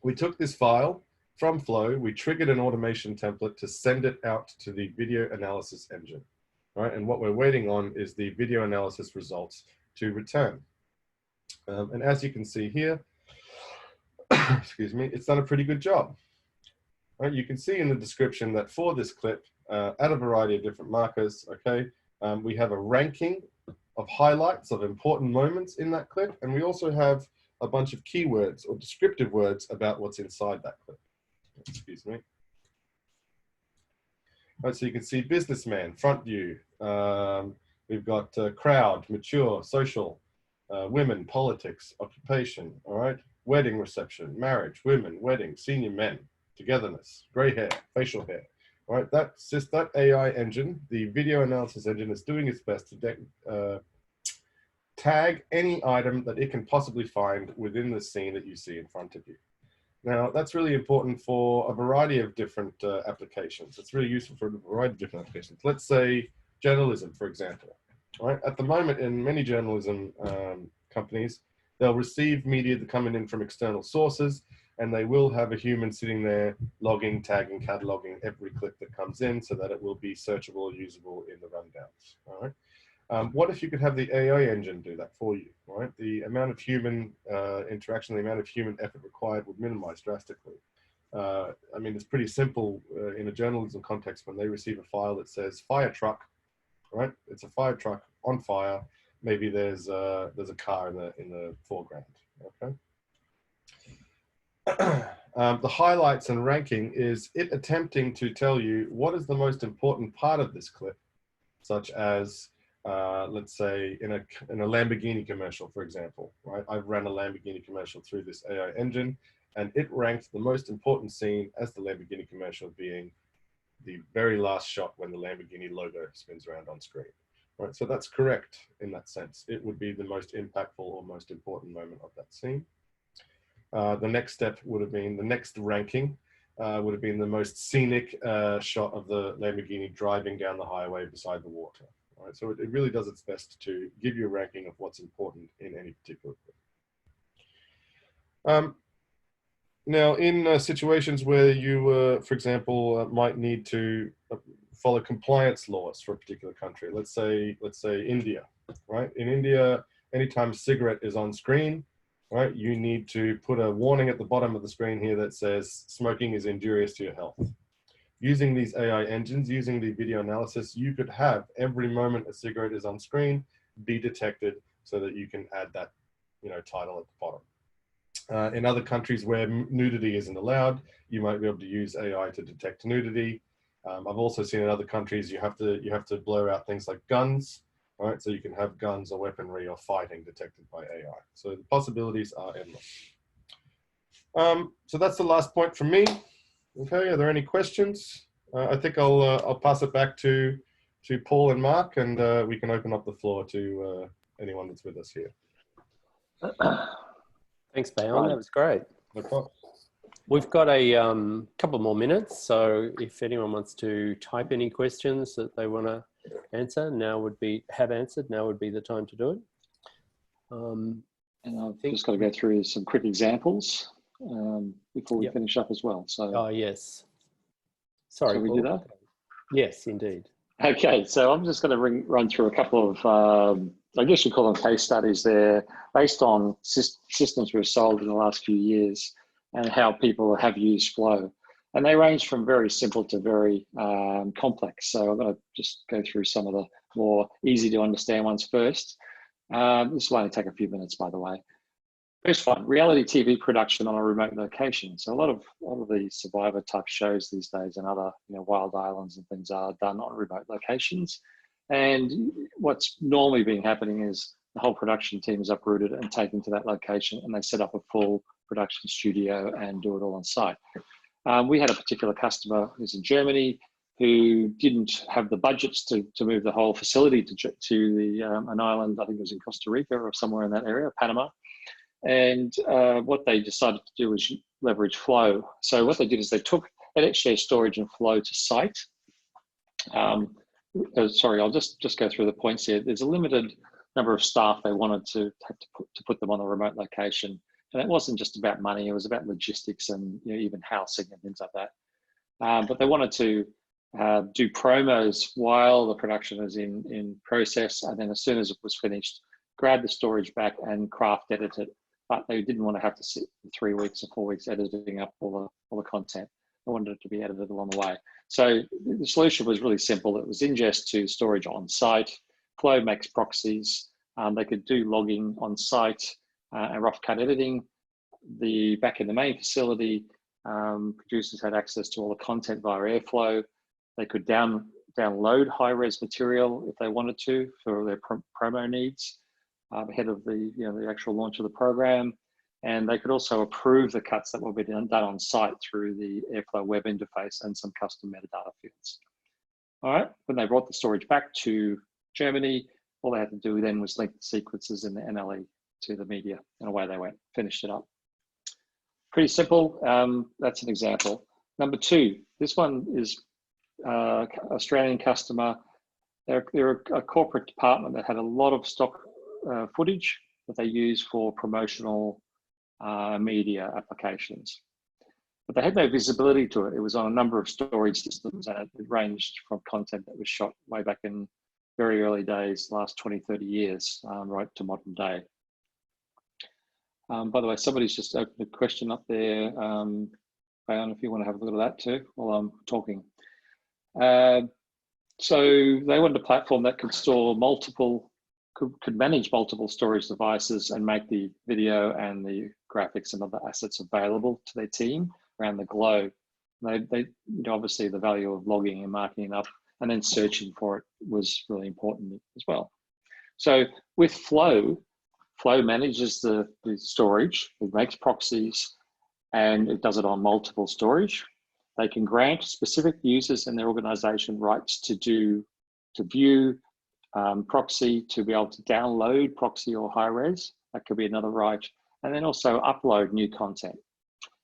We took this file from Flow, we triggered an automation template to send it out to the video analysis engine, right? And what we're waiting on is the video analysis results to return. And as you can see here, excuse me, it's done a pretty good job. Right? You can see in the description that for this clip, at a variety of different markers, okay, we have a ranking of highlights of important moments in that clip, and we also have a bunch of keywords or descriptive words about what's inside that clip. Excuse me. Right, so you can see businessman, front view. We've got crowd, mature, social, women, politics, occupation, all right? Wedding reception, marriage, women, wedding, senior men, togetherness, gray hair, facial hair. All right, that's just that AI engine, the video analysis engine, is doing its best to tag any item that it can possibly find within the scene that you see in front of you. Now, that's really important for a variety of different applications. It's really useful for a variety of different applications. Let's say journalism, for example. right? At the moment, in many journalism companies, they'll receive media that coming in from external sources, and they will have a human sitting there logging, tagging, cataloging every clip that comes in so that it will be searchable or usable in the rundowns, all right? What if you could have the AI engine do that for you, right? The amount of human interaction, the amount of human effort required would minimize drastically. I mean, it's pretty simple in a journalism context when they receive a file that says fire truck, right? It's a fire truck on fire. Maybe there's a car in the foreground, okay? The highlights and ranking is it attempting to tell you what is the most important part of this clip, such as let's say in a Lamborghini commercial, for example, right? I've ran a Lamborghini commercial through this AI engine, and it ranked the most important scene as the Lamborghini commercial being the very last shot when the Lamborghini logo spins around on screen, right? So that's correct in that sense. It would be the most impactful or most important moment of that scene. The next step would have been, the next ranking would have been the most scenic shot of the Lamborghini driving down the highway beside the water. Right? So it really does its best to give you a ranking of what's important in any particular clip. Now, in situations where you, for example, might need to follow compliance laws for a particular country, let's say India, right? In India, anytime a cigarette is on screen, right, you need to put a warning at the bottom of the screen here that says smoking is injurious to your health. Using these AI engines, using the video analysis, you could have every moment a cigarette is on screen be detected so that you can add that, title at the bottom. In other countries where nudity isn't allowed, you might be able to use AI to detect nudity. I've also seen in other countries you have to blur out things like guns, right? So you can have guns or weaponry or fighting detected by AI. So the possibilities are endless. So that's the last point from me. Okay, are there any questions? I think I'll pass it back to Paul and Mark, and we can open up the floor to anyone that's with us here. Thanks, Bayon. That was great. No problem. We've got a couple more minutes, so if anyone wants to type any questions that they want to answer, now would be the time to do it. And I've just got to go through some quick examples before we finish up as well. So. Oh yes. Sorry. Shall we do that? Yes, indeed. Okay, so I'm just going to run through a couple of, I guess you call them case studies there, based on systems we've sold in the last few years and how people have used Flow. And they range from very simple to very complex. So I'm going to just go through some of the more easy to understand ones first. This will only take a few minutes, by the way. First one, reality TV production on a remote location. So a lot of the Survivor type shows these days and other wild islands and things are done on remote locations. And what's normally been happening is the whole production team is uprooted and taken to that location, and they set up a full production studio and do it all on site. We had a particular customer who's in Germany who didn't have the budgets to move the whole facility to an island, I think it was in Costa Rica or somewhere in that area, Panama. And what they decided to do was leverage Flow. So what they did is they took EditShare storage and Flow to site. Sorry, I'll just go through the points here. There's a limited number of staff they wanted to put them on a remote location. And it wasn't just about money, it was about logistics and even housing and things like that. But they wanted to do promos while the production was in process. And then as soon as it was finished, grab the storage back and craft edit it. But they didn't want to have to sit 3 weeks or 4 weeks editing up all the content. They wanted it to be edited along the way. So the solution was really simple. It was ingest to storage on site. Flow makes proxies. They could do logging on site and rough cut editing. Back in the main facility, producers had access to all the content via Airflow. They could download high-res material if they wanted to for their promo needs. Ahead of the actual launch of the program, and they could also approve the cuts that will be done on site through the Airflow web interface and some custom metadata fields. All right, when they brought the storage back to Germany, all they had to do then was link the sequences in the NLE to the media, and away they went, finished it up. Pretty simple. That's an example. Number two, this one is Australian customer. They're a corporate department that had a lot of stock footage that they use for promotional media applications. But they had no visibility to it. It was on a number of storage systems, and it ranged from content that was shot way back in very early days, last 20, 30 years, right to modern day. By the way, somebody's just opened a question up there. Bayan, if you want to have a look at that too while I'm talking. So they wanted a platform that could store could manage multiple storage devices and make the video and the graphics and other assets available to their team around the globe. They obviously the value of logging and marking up and then searching for it was really important as well. So with Flow manages the storage, it makes proxies, and it does it on multiple storage. They can grant specific users in their organization rights to view proxy, to be able to download proxy or high res. That could be another right. And then also upload new content.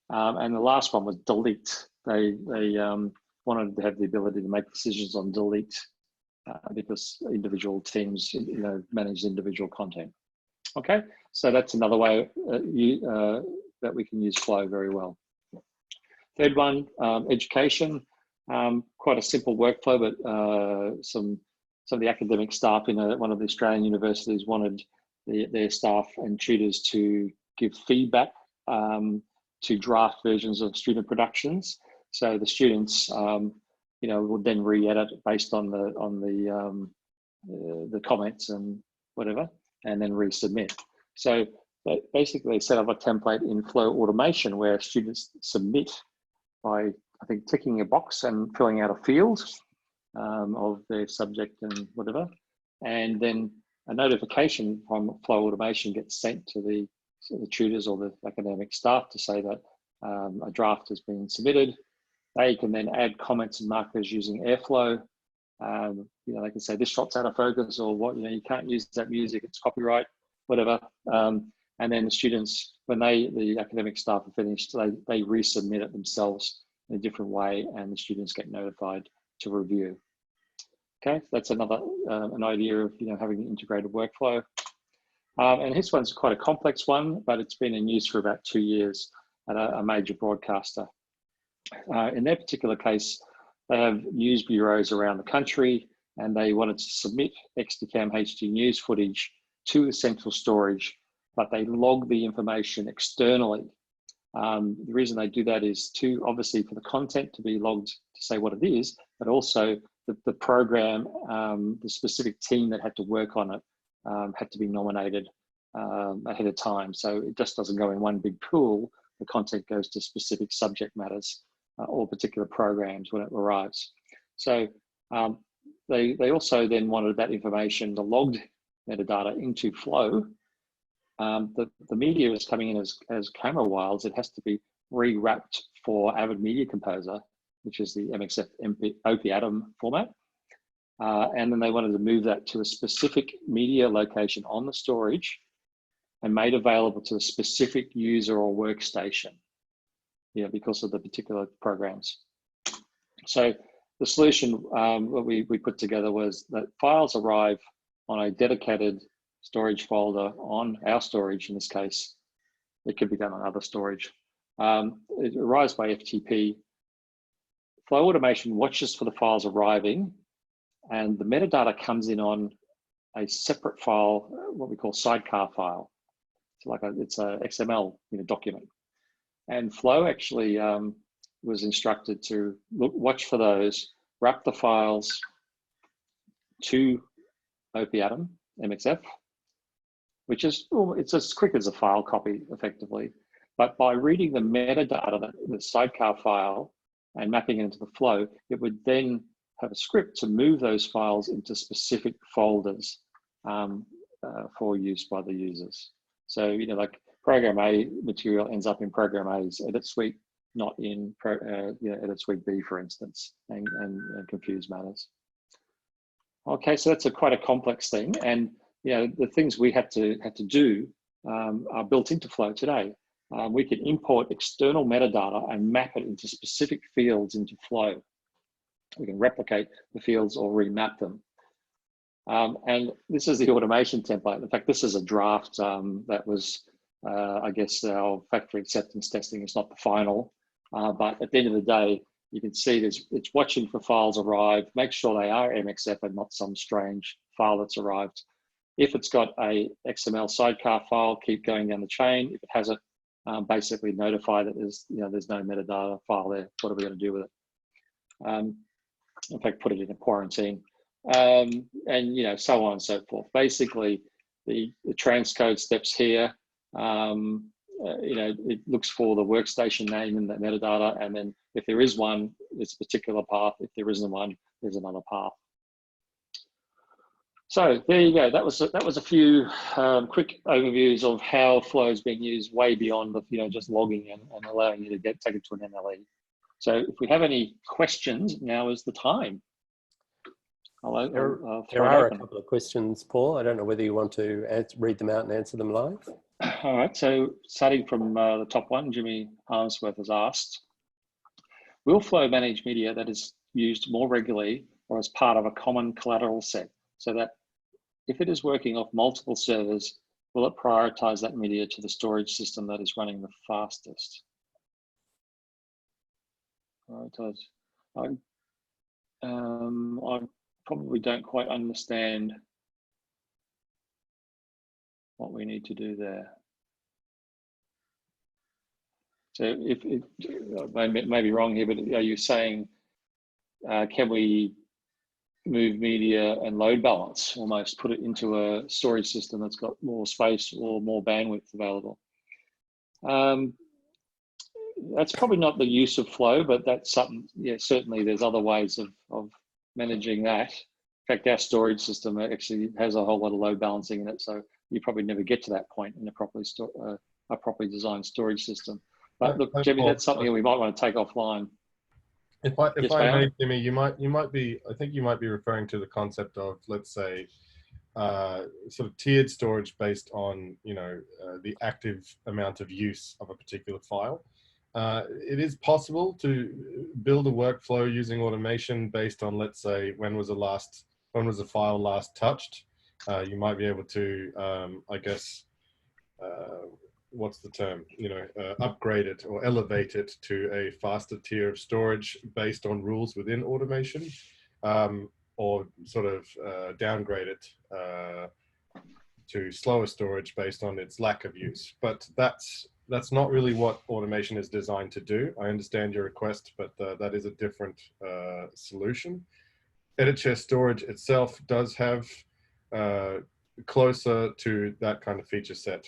And the last one was delete. They wanted to have the ability to make decisions on delete because individual teams, manage individual content. Okay, so that's another way that we can use Flow very well. Third one, education. Quite a simple workflow, but some of the academic staff in one of the Australian universities wanted their staff and tutors to give feedback to draft versions of student productions. So the students, would then re-edit based on the comments and whatever, and then resubmit. So basically set up a template in Flow Automation where students submit by, I think, ticking a box and filling out a field of their subject and whatever. And then a notification from Flow Automation gets sent to the tutors or the academic staff to say that a draft has been submitted. They can then add comments and markers using Airflow. They can say this shot's out of focus, or what, you can't use that music, it's copyright, whatever. And then the students, when the academic staff are finished, they resubmit it themselves in a different way, and the students get notified to review. Okay, that's another an idea of having an integrated workflow. And this one's quite a complex one, but it's been in use for about 2 years at a major broadcaster. In their particular case, they have news bureaus around the country, and they wanted to submit XDCAM HD news footage to the central storage, but they log the information externally. The reason they do that is obviously for the content to be logged to say what it is, but also the program, the specific team that had to work on it had to be nominated ahead of time. So it just doesn't go in one big pool. The content goes to specific subject matters or particular programs when it arrives. So they also then wanted that information, the logged metadata, into Flow. The media is coming in as camera files. It has to be rewrapped for Avid Media Composer, which is the MXF OP Atom format. And then they wanted to move that to a specific media location on the storage and made available to a specific user or workstation, because of the particular programs. So the solution that we put together was that files arrive on a dedicated storage folder on our storage. In this case, it could be done on other storage. It arrives by FTP. Flow Automation watches for the files arriving, and the metadata comes in on a separate file, what we call sidecar file. It's a XML document. And Flow actually was instructed to watch for those, wrap the files to OP Atom, MXF, which is, it's as quick as a file copy effectively. But by reading the metadata, the sidecar file, and mapping it into the Flow, it would then have a script to move those files into specific folders for use by the users. So, like Program A material ends up in Program A's edit suite, not in edit suite B, for instance, and confuse matters. Okay, so that's quite a complex thing, and the things we had to do are built into Flow today. We can import external metadata and map it into specific fields into Flow. We can replicate the fields or remap them. And this is the automation template. In fact, this is a draft that was, I guess, our factory acceptance testing. It's not the final, but at the end of the day, you can see it's watching for files arrive, make sure they are MXF and not some strange file that's arrived. If it's got a XML sidecar file, keep going down the chain. If it hasn't, basically notify that there's no metadata file there. What are we going to do with it? In fact, put it in a quarantine, and so on and so forth. Basically, the transcode steps here. It looks for the workstation name in that metadata, and then if there is one, it's a particular path. If there isn't one, there's another path. So there you go. That was a few quick overviews of how Flow is being used way beyond the just logging and allowing you to take it to an MLE. So if we have any questions, now is the time. There are a couple of questions, Paul. I don't know whether you want to read them out and answer them live. All right, so starting from the top one, Jimmy Harmsworth has asked, will Flow manage media that is used more regularly or as part of a common collateral set, so that if it is working off multiple servers, will it prioritize that media to the storage system that is running the fastest? Prioritize. I probably don't quite understand what we need to do there. So if I may be wrong here, but are you saying, can we move media and load balance, almost put it into a storage system that's got more space or more bandwidth available? That's probably not the use of Flow, but that's something, certainly there's other ways of managing that. In fact, our storage system actually has a whole lot of load balancing in it, so you probably never get to that point in a properly designed storage system. But look, Jimmy, that's something we might want to take offline. If I may, Jimmy, you might be, I think you might be referring to the concept of, let's say, sort of tiered storage based on, the active amount of use of a particular file. It is possible to build a workflow using automation based on, let's say, when was a file last touched. You might be able to, I guess, what's the term? Upgrade it or elevate it to a faster tier of storage based on rules within automation, or sort of downgrade it to slower storage based on its lack of use. But that's not really what automation is designed to do. I understand your request, but that is a different solution. EditShare storage itself does have closer to that kind of feature set,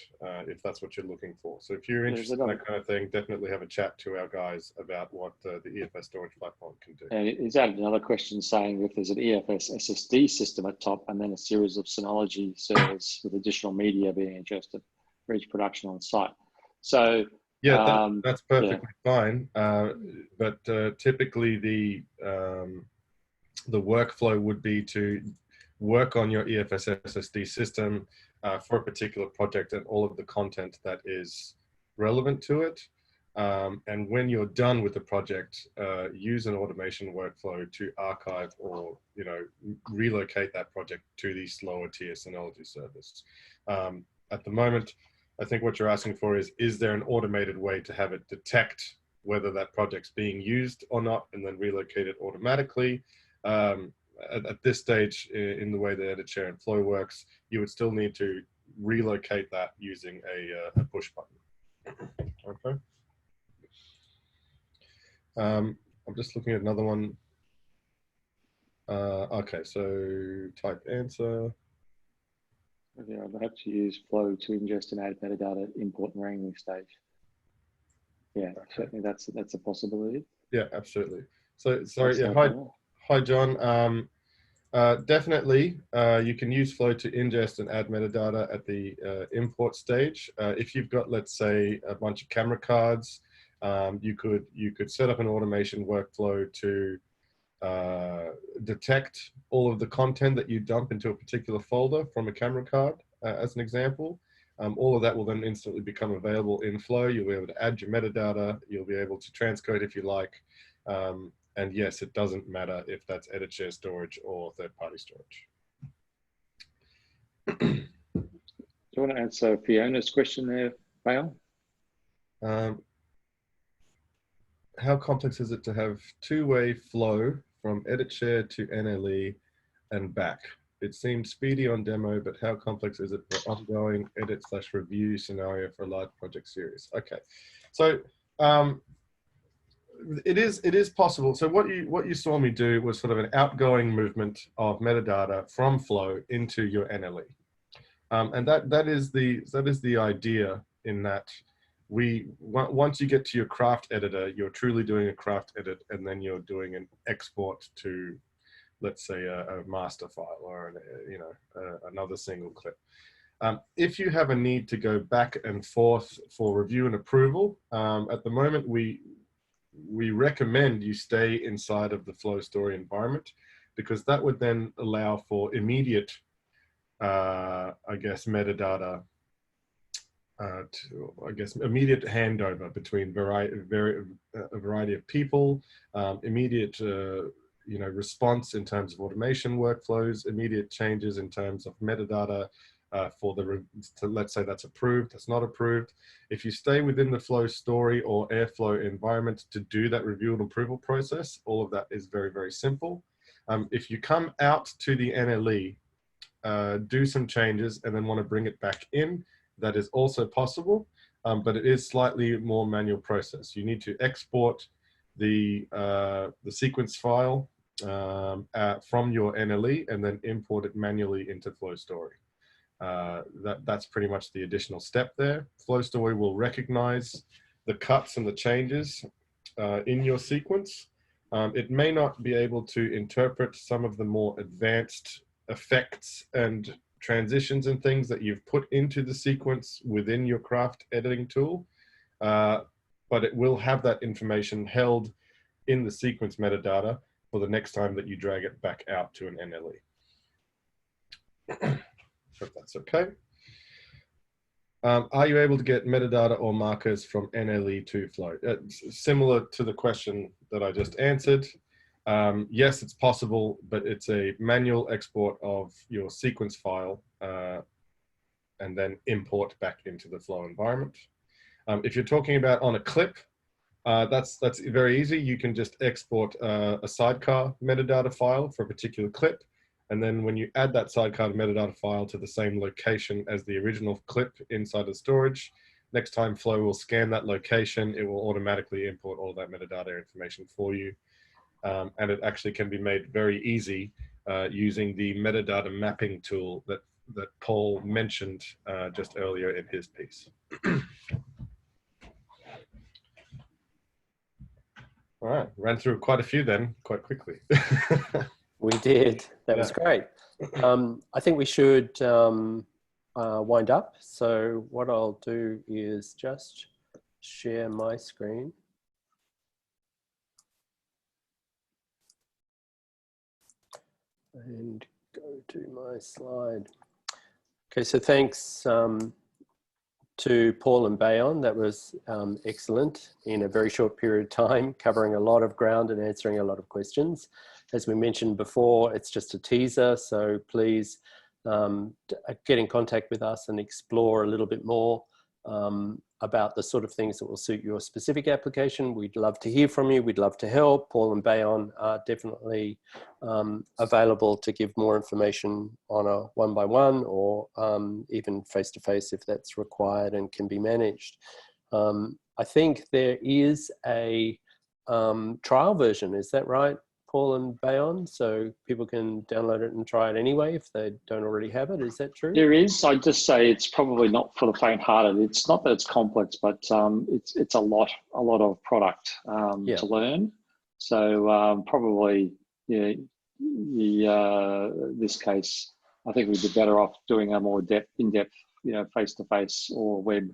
if that's what you're looking for. So if you're interested in that kind of thing, definitely have a chat to our guys about what the EFS storage platform can do. And he's added another question saying if there's an EFS SSD system at top and then a series of Synology servers with additional media being ingested for each production on site. So yeah, that's perfectly fine. But typically the workflow would be to work on your EFS SSD system for a particular project and all of the content that is relevant to it. And when you're done with the project, use an automation workflow to archive or relocate that project to the slower tier Synology service. At the moment, I think what you're asking for is there an automated way to have it detect whether that project's being used or not and then relocate it automatically? At this stage, in the way that EditShare and Flow works, you would still need to relocate that using a push button. Okay. I'm just looking at another one. Okay, so type answer. Okay, I'll have to use Flow to ingest and add metadata import and wrangling stage. Yeah, okay. Certainly that's a possibility. Yeah, absolutely. So sorry, yeah, hi John. Definitely, you can use Flow to ingest and add metadata at the import stage. If you've got, let's say, a bunch of camera cards, you could set up an automation workflow to detect all of the content that you dump into a particular folder from a camera card, as an example. All of that will then instantly become available in Flow. You'll be able to add your metadata. You'll be able to transcode if you like. And yes, it doesn't matter if that's EditShare storage or third-party storage. Do you want to answer Fiona's question there, Bayon? How complex is it to have two-way flow from EditShare to NLE and back? It seems speedy on demo, but how complex is it for ongoing edit/review scenario for a large project series? Okay, so it is possible. So what you saw me do was sort of an outgoing movement of metadata from Flow into your NLE, and that is the idea. In that, once you get to your craft editor, you're truly doing a craft edit, and then you're doing an export to, let's say, a master file or another single clip. If you have a need to go back and forth for review and approval, at the moment we recommend you stay inside of the Flow Story environment, because that would then allow for immediate, I guess, metadata. Immediate handover between a variety of people, immediate response in terms of automation workflows, immediate changes in terms of metadata for let's say that's approved, that's not approved. If you stay within the Flow Story or Airflow environment to do that review and approval process, all of that is very, very simple. If you come out to the NLE, do some changes and then want to bring it back in, that is also possible, but it is slightly more manual process. You need to export the sequence file from your NLE and then import it manually into Flow Story. That's pretty much the additional step there. Flow Story will recognize the cuts and the changes in your sequence. It may not be able to interpret some of the more advanced effects and transitions and things that you've put into the sequence within your craft editing tool, but it will have that information held in the sequence metadata for the next time that you drag it back out to an NLE. Hope that's okay. Are you able to get metadata or markers from NLE to Flow? Similar to the question that I just answered. Yes, it's possible, but it's a manual export of your sequence file and then import back into the Flow environment. If you're talking about on a clip, that's very easy. You can just export a sidecar metadata file for a particular clip. And then when you add that sidecar metadata file to the same location as the original clip inside the storage, next time Flow will scan that location, it will automatically import all of that metadata information for you. And it actually can be made very easy using the metadata mapping tool that Paul mentioned just earlier in his piece. All right, ran through quite a few then, quite quickly. We did. That was great. I think we should wind up. So what I'll do is just share my screen. And go to my slide. Okay, so thanks to Paul and Bayon. That was excellent in a very short period of time, covering a lot of ground and answering a lot of questions. As we mentioned before, it's just a teaser, so please get in contact with us and explore a little bit more about the sort of things that will suit your specific application. We'd love to hear from you. We'd love to help. Paul and Bayon are definitely available to give more information on a one-by-one or even face-to-face if that's required and can be managed. I think there is a trial version, is that right, Paul and Bayon? So people can download it and try it anyway if they don't already have it. Is that true? There is. I'd just say it's probably not for the faint-hearted. It's not that it's complex, but it's a lot of product to learn. So probably, this case, I think we'd be better off doing a more in-depth, face-to-face or web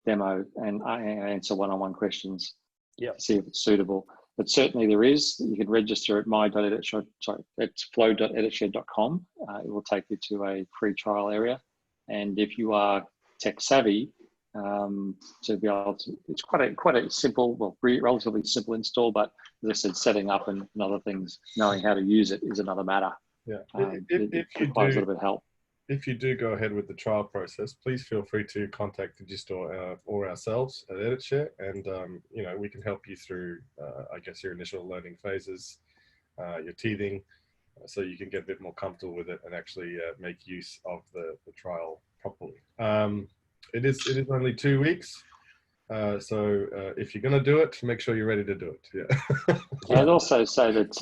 demo and answer one-on-one questions to see if it's suitable. But certainly there is. You can register at flow.editshare.com. It will take you to a free trial area. And if you are tech savvy, to be able to, it's quite a simple, well, relatively simple install, but as I said, setting up and other things, knowing how to use it is another matter. Yeah. It requires a little bit of help. if you do go ahead with the trial process, please feel free to contact Digistore or ourselves at EditShare, and you know, we can help you through, I guess, your initial learning phases, your teething, so you can get a bit more comfortable with it and actually make use of the trial properly. It is only 2 weeks, so if you're going to do it, make sure you're ready to do it. Yeah. I'd also say that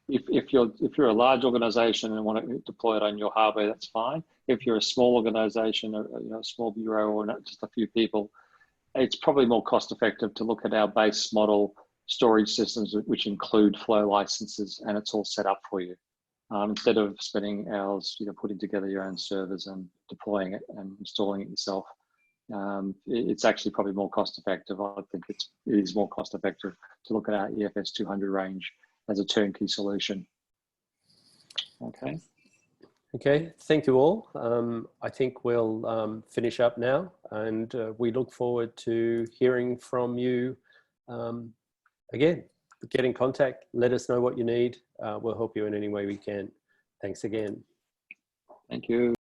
if you're a large organization and want to deploy it on your hardware, that's fine. If you're a small organization, or a small bureau, or not just a few people, it's probably more cost effective to look at our base model storage systems, which include Flow licenses, and it's all set up for you. Instead of spending hours, putting together your own servers and deploying it and installing it yourself, it's actually probably more cost effective. I think it is more cost effective to look at our EFS 200 range as a turnkey solution. Okay. Okay, thank you all. I think we'll finish up now, and we look forward to hearing from you again. Get in contact, let us know what you need. We'll help you in any way we can. Thanks again. Thank you.